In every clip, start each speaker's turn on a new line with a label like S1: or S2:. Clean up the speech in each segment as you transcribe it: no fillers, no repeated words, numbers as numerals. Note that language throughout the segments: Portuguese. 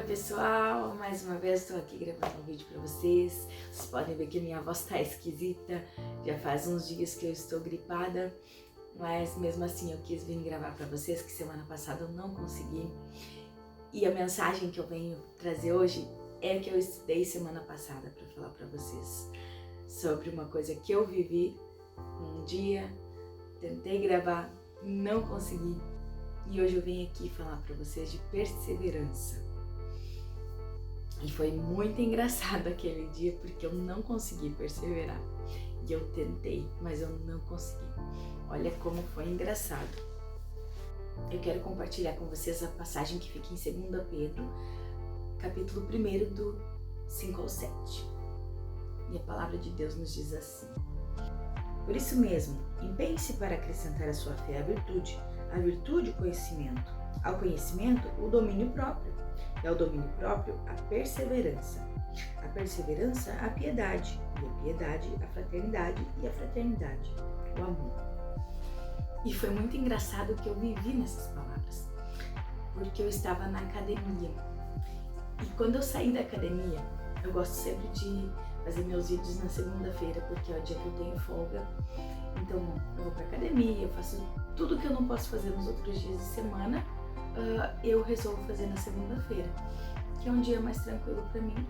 S1: Oi pessoal, mais uma vez estou aqui gravando um vídeo para vocês. Vocês podem ver que minha voz tá esquisita, já faz uns dias que eu estou gripada, mas mesmo assim eu quis vir gravar para vocês, que semana passada eu não consegui. E a mensagem que eu venho trazer hoje é que eu estudei semana passada para falar para vocês sobre uma coisa que eu vivi um dia, tentei gravar, não consegui. E hoje eu venho aqui falar para vocês de perseverança. E foi muito engraçado aquele dia porque eu não consegui perseverar. E eu tentei, mas eu não consegui. Olha como foi engraçado. Eu quero compartilhar com vocês a passagem que fica em 2 Pedro, capítulo 1, do 5 ao 7. E a palavra de Deus nos diz assim: Por isso mesmo, empenhe-se para acrescentar à sua fé a virtude, o conhecimento, ao conhecimento, o domínio próprio, e ao domínio próprio, a perseverança, a piedade, e a piedade, a fraternidade, e a fraternidade, o amor. E foi muito engraçado o que eu vivi nessas palavras, porque eu estava na academia, e quando eu saí da academia, eu gosto sempre de fazer meus vídeos na segunda-feira, porque é o dia que eu tenho folga. Então eu vou pra academia, eu faço tudo que eu não posso fazer nos outros dias de semana, eu resolvo fazer na segunda-feira, que é um dia mais tranquilo pra mim,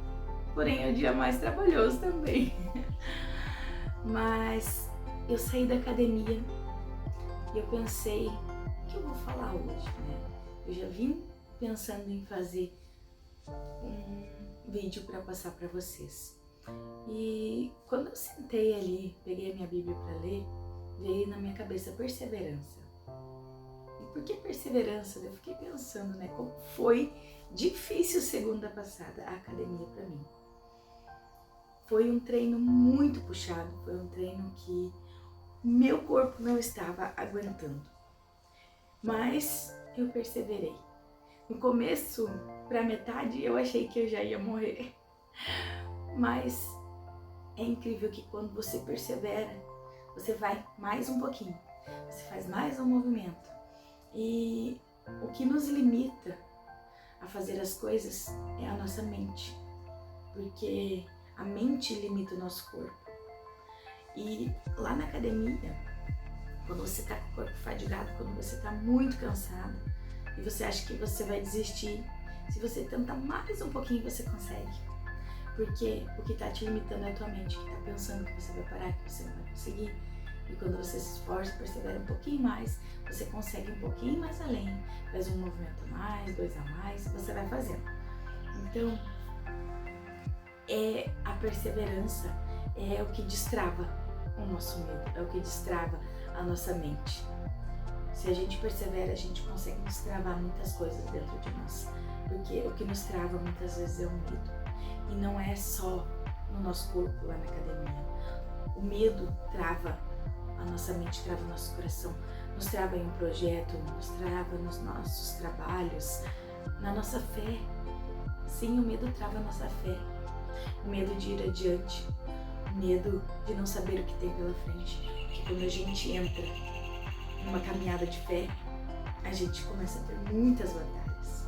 S1: porém é o dia mais trabalhoso também. Mas eu saí da academia e eu pensei, o que eu vou falar hoje, né? Eu já vim pensando em fazer um vídeo para passar para vocês. E quando eu sentei ali, peguei a minha Bíblia para ler, veio na minha cabeça perseverança. E por que perseverança? Eu fiquei pensando, né, como foi difícil segunda passada a academia para mim. Foi um treino muito puxado, foi um treino que meu corpo não estava aguentando. Mas eu perseverei. No começo, para metade, eu achei que eu já ia morrer. Mas é incrível que quando você persevera, você vai mais um pouquinho, você faz mais um movimento. E o que nos limita a fazer as coisas é a nossa mente, porque a mente limita o nosso corpo. E lá na academia, quando você está com o corpo fadigado, quando você está muito cansado e você acha que você vai desistir, se você tentar mais um pouquinho, você consegue. Porque o que está te limitando é a tua mente, que está pensando que você vai parar, que você não vai conseguir. E quando você se esforça, persevera um pouquinho mais, você consegue um pouquinho mais além, faz um movimento a mais, 2 a mais, você vai fazendo. Então, a perseverança é o que destrava o nosso medo, é o que destrava a nossa mente. Se a gente persevera, a gente consegue destravar muitas coisas dentro de nós, porque o que nos trava muitas vezes é o medo. E não é só no nosso corpo lá na academia. O medo trava a nossa mente, trava o nosso coração, nos trava em um projeto, nos trava nos nossos trabalhos, na nossa fé. Sim, o medo trava a nossa fé. O medo de ir adiante, o medo de não saber o que tem pela frente. Porque quando a gente entra numa caminhada de fé, a gente começa a ter muitas batalhas.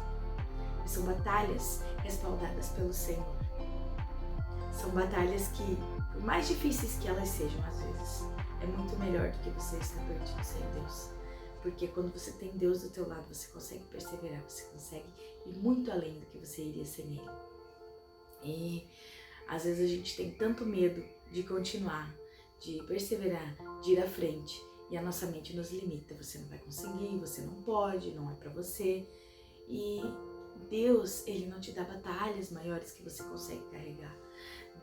S1: E são batalhas respaldadas pelo Senhor. São batalhas que, por mais difíceis que elas sejam às vezes, é muito melhor do que você estar perdido sem Deus. Porque quando você tem Deus do teu lado, você consegue perseverar, você consegue ir muito além do que você iria sem Ele. E às vezes a gente tem tanto medo de continuar, de perseverar, de ir à frente, e a nossa mente nos limita. Você não vai conseguir, você não pode, não é pra você. E Deus, Ele não te dá batalhas maiores que você consegue carregar.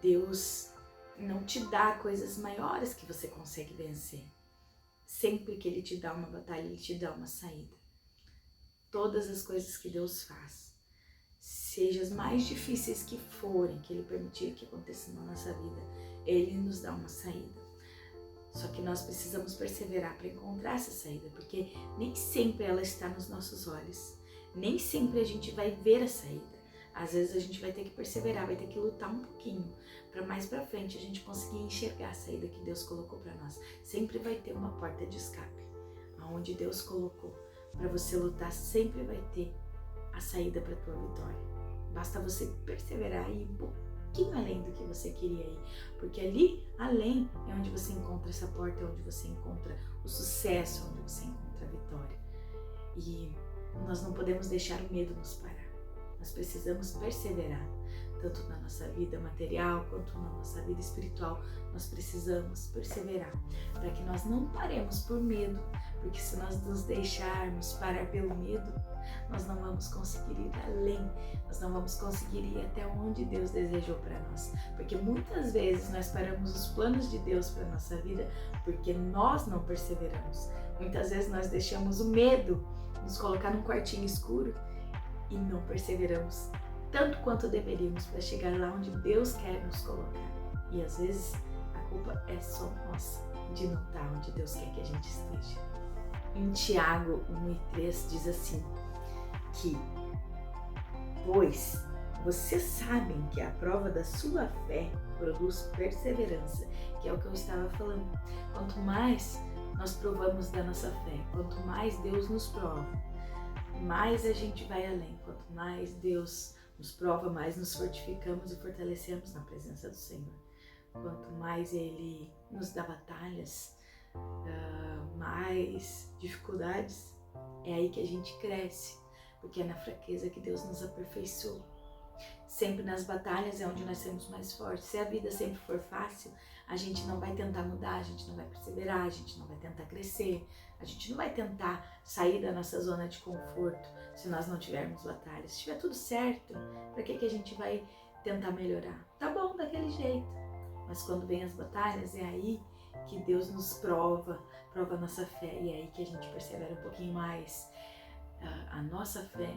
S1: Deus não te dá coisas maiores que você consegue vencer. Sempre que Ele te dá uma batalha, Ele te dá uma saída. Todas as coisas que Deus faz, seja as mais difíceis que forem, que Ele permitir que aconteçam na nossa vida, Ele nos dá uma saída. Só que nós precisamos perseverar para encontrar essa saída, porque nem sempre ela está nos nossos olhos. Nem sempre a gente vai ver a saída. Às vezes a gente vai ter que perseverar, vai ter que lutar um pouquinho, para mais para frente a gente conseguir enxergar a saída que Deus colocou para nós. Sempre vai ter uma porta de escape, aonde Deus colocou para você lutar, sempre vai ter a saída para tua vitória. Basta você perseverar e ir um pouquinho além do que você queria ir, porque ali além é onde você encontra essa porta, é onde você encontra o sucesso, onde você encontra a vitória. E nós não podemos deixar o medo nos parar. Nós precisamos perseverar, tanto na nossa vida material quanto na nossa vida espiritual. Nós precisamos perseverar para que nós não paremos por medo, porque se nós nos deixarmos parar pelo medo, nós não vamos conseguir ir além, nós não vamos conseguir ir até onde Deus desejou para nós, porque muitas vezes nós paramos os planos de Deus para nossa vida porque nós não perseveramos. Muitas vezes nós deixamos o medo nos colocar num quartinho escuro e não perseveramos tanto quanto deveríamos para chegar lá onde Deus quer nos colocar. E às vezes a culpa é só nossa de não estar onde Deus quer que a gente esteja. Em Tiago 1:3 diz assim, que pois vocês sabem que a prova da sua fé produz perseverança, que é o que eu estava falando. Quanto mais nós provamos da nossa fé, quanto mais Deus nos prova, mais a gente vai além. Quanto mais Deus nos prova, mais nos fortificamos e fortalecemos na presença do Senhor. Quanto mais Ele nos dá batalhas, mais dificuldades, é aí que a gente cresce, porque é na fraqueza que Deus nos aperfeiçoa. Sempre nas batalhas é onde nós somos mais fortes. Se a vida sempre for fácil, a gente não vai tentar mudar, a gente não vai perseverar, a gente não vai tentar crescer, a gente não vai tentar sair da nossa zona de conforto se nós não tivermos batalhas. Se tiver tudo certo, para que a gente vai tentar melhorar? Tá bom daquele jeito, mas quando vem as batalhas é aí que Deus nos prova a nossa fé, e é aí que a gente persevera um pouquinho mais. A nossa fé,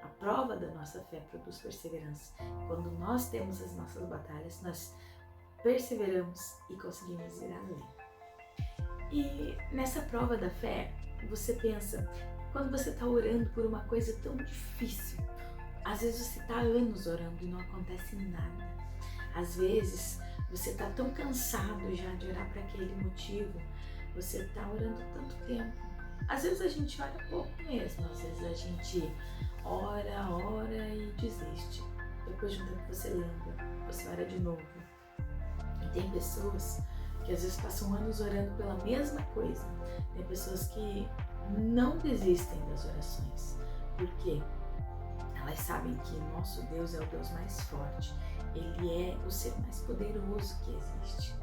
S1: a prova da nossa fé produz perseverança. Quando nós temos as nossas batalhas, nós perseveramos e conseguimos ir além. E nessa prova da fé, você pensa, quando você está orando por uma coisa tão difícil, às vezes você está anos orando e não acontece nada. Às vezes você está tão cansado já de orar para aquele motivo, você está orando tanto tempo. Às vezes a gente ora pouco mesmo, às vezes a gente ora e desiste. Depois de um tempo você lembra, você ora de novo. E tem pessoas que às vezes passam anos orando pela mesma coisa. Tem pessoas que não desistem das orações, porque elas sabem que nosso Deus é o Deus mais forte. Ele é o ser mais poderoso que existe.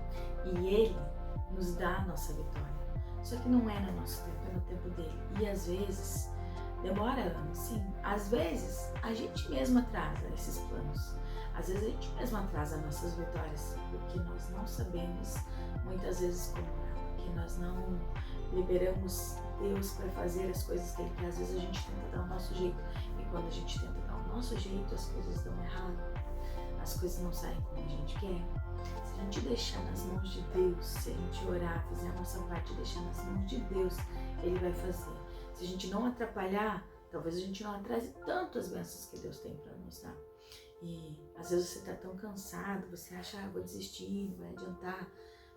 S1: E Ele nos dá a nossa vitória. Só que não é no nosso tempo, é no tempo dele. E às vezes, demora anos, sim. Às vezes, a gente mesmo atrasa esses planos. Às vezes a gente mesmo atrasa nossas vitórias, porque nós não sabemos muitas vezes como orar, porque nós não liberamos Deus para fazer as coisas que Ele quer. Às vezes a gente tenta dar o nosso jeito, e quando a gente tenta dar o nosso jeito, as coisas dão errado, as coisas não saem como a gente quer. Se a gente deixar nas mãos de Deus, se a gente orar, fizer a nossa parte e deixar nas mãos de Deus, Ele vai fazer. Se a gente não atrapalhar, talvez a gente não atrase tanto as bênçãos que Deus tem para nos dar. E às vezes você está tão cansado, você acha, vou desistir, não vai adiantar.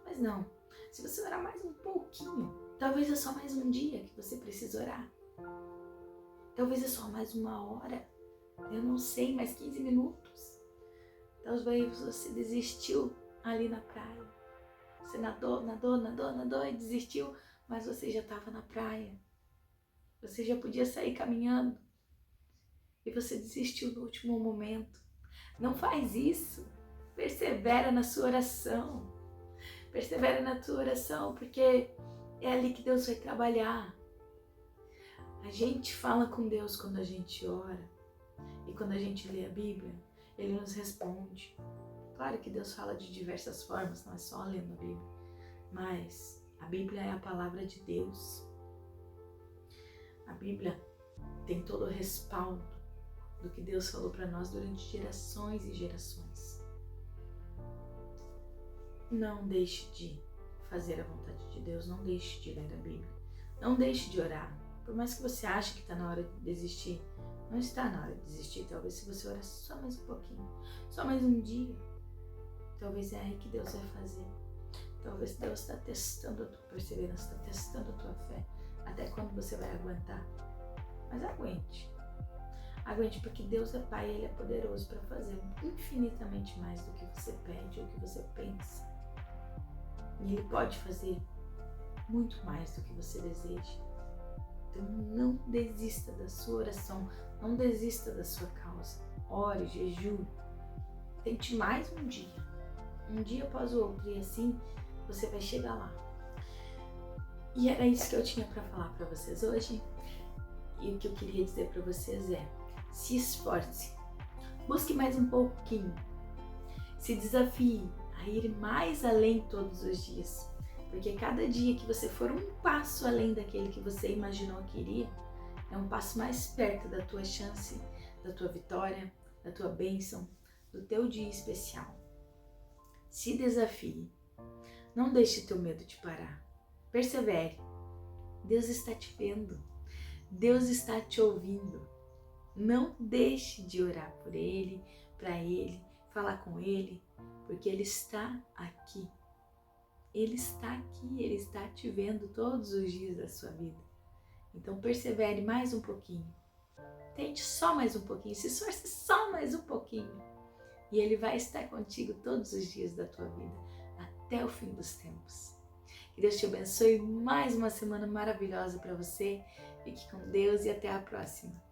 S1: Mas não, se você orar mais um pouquinho, talvez é só mais um dia que você precisa orar. Talvez é só mais uma hora, eu não sei, mais 15 minutos. Talvez você desistiu ali na praia. Você nadou e desistiu, mas você já estava na praia. Você já podia sair caminhando e você desistiu no último momento. Não faz isso. Persevera na sua oração. Persevera na tua oração, porque é ali que Deus vai trabalhar. A gente fala com Deus quando a gente ora e quando a gente lê a Bíblia, Ele nos responde. Claro que Deus fala de diversas formas, não é só lendo a Bíblia, mas a Bíblia é a palavra de Deus. A Bíblia tem todo o respaldo do que Deus falou para nós durante gerações e gerações. Não deixe de fazer a vontade de Deus, não deixe de ler a Bíblia, não deixe de orar. Por mais que você ache que está na hora de desistir, não está na hora de desistir. Talvez se você orar só mais um pouquinho, só mais um dia, talvez é aí que Deus vai fazer. Talvez Deus está testando a tua perseverança, está testando a tua fé, até quando você vai aguentar. Mas aguente. Aguente, porque Deus é Pai, Ele é poderoso para fazer infinitamente mais do que você pede ou que você pensa. E Ele pode fazer muito mais do que você deseja. Então não desista da sua oração, não desista da sua causa. Ore, jejue, tente mais um dia após o outro, e assim você vai chegar lá. E era isso que eu tinha para falar para vocês hoje. E o que eu queria dizer para vocês é: se esforce, busque mais um pouquinho, se desafie a ir mais além todos os dias, porque cada dia que você for um passo além daquele que você imaginou que iria, é um passo mais perto da tua chance, da tua vitória, da tua bênção, do teu dia especial. Se desafie, não deixe teu medo te parar, persevere. Deus está te vendo, Deus está te ouvindo. Não deixe de orar por Ele, para Ele, falar com Ele, porque Ele está aqui. Ele está aqui, Ele está te vendo todos os dias da sua vida. Então persevere mais um pouquinho. Tente só mais um pouquinho, se esforce só mais um pouquinho. E Ele vai estar contigo todos os dias da tua vida, até o fim dos tempos. Que Deus te abençoe, mais uma semana maravilhosa para você. Fique com Deus e até a próxima.